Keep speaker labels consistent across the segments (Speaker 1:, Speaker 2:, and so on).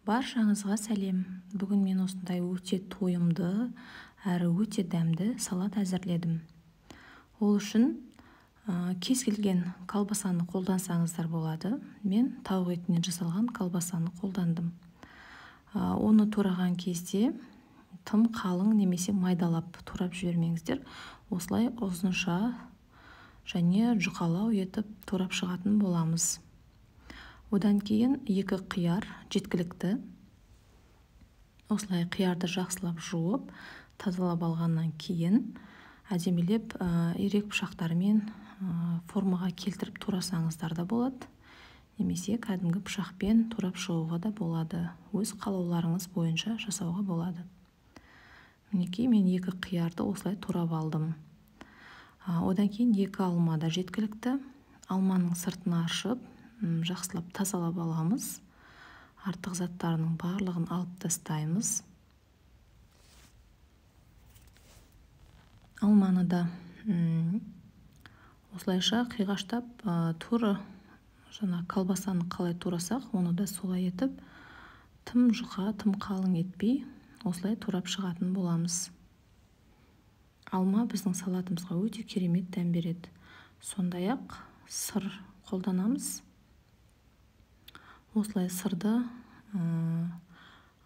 Speaker 1: Баршаңызға сәлем. Бүгін мен осындай өте тойымды, әрі өте дәмді салат әзірледім. Ол үшін кез келген колбасаны қолдансаңыздар болады. Мен тауық етінен жасалған колбасаны қолдандым. Оны тураған кезде тым қалың немесе майдалап турап жібермеңіздер. Осылай ұзынша және жұқалау етіп турап шығатын боламыз. Одан кейін 2 қияр жеткілікті. Осылай қиярды жақсылап жуып, тазалап алғаннан кейін әдемілеп ирек пышақтарымен формаға келтіріп турасаңыздар да болады. Немесе кәдімгі пышақпен турап шығуға да болады. Өз қалауларыңыз бойынша жасауға болады. Мінекей мен 2 қиярды осылай турап алдым. Одан кейін 2 алма да жеткілікті. Алманың сыртын ашып, жақсылап тазалап аламыз. Артық заттарының барлығын алып тастаймыз. Алманы да осылайша қиғаштап туры жаңа колбасаны қалай турасақ, оны да солай етіп, тым жұқа, тым қалың етпей, осылай турап шығатын боламыз. Алма біздің салатымызға өте керемет дәм береді. Сондай-ақ сыр қолданамыз. Осылай сырды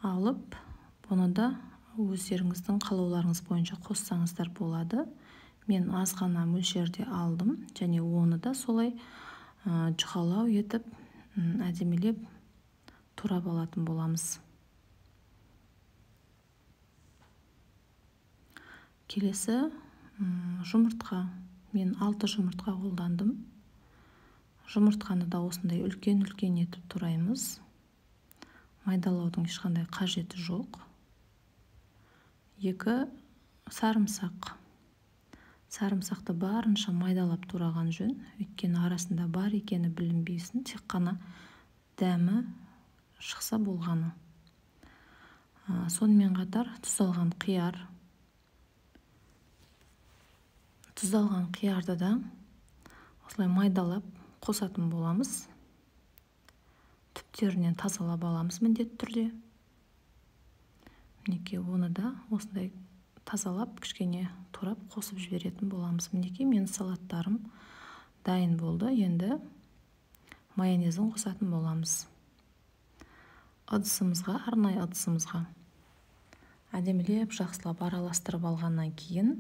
Speaker 1: алып, бұны да өздеріңіздің қалауларыңыз бойынша қоссаңыздар болады. Мен аз ғана мөлшерде алдым, және оны да солай жұқалау етіп, әдемілеп турап алатын боламыз. Келесі жұмыртқа. Мен 6 жұмыртқа қолдандым. Жұмыртқаны да осындай үлкен-үлкен етіп тураймыз. Майдалаудың ешқандай қажеті жоқ. 2 сарымсақ. Сарымсақты барынша майдалап тураған жөн, өйткені арасында бар екені білінбесін, тек қана дәмі шықса болғаны. Сонымен қатар тұздалған қияр. Тұздалған қиярды да осылай майдалап қосатын боламыз. Түптерінен тазалап аламыз міндетті түрде. Мінекей оны да осындай тазалап, кішкене турап қосып жіберетін боламыз. Мінекей мен салаттарым дайын болды. Енді майонезін қосатын боламыз. Ыдысымызға, арнайы ыдысымызға әдемілеп жақсылап араластырып алғаннан кейін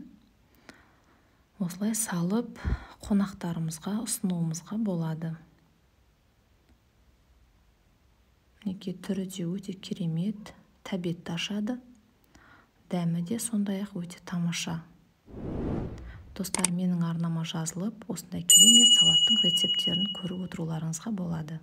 Speaker 1: осылай салып қонақтарымызға ұсынуымызға болады. Мінекей түрі де өте керемет, тәбетті ашады. Дәмі де сондай-ақ өте тамаша. Достар, менің арнама жазылып, осындай керемет салаттың рецепттерін көріп отыруларыңызға болады.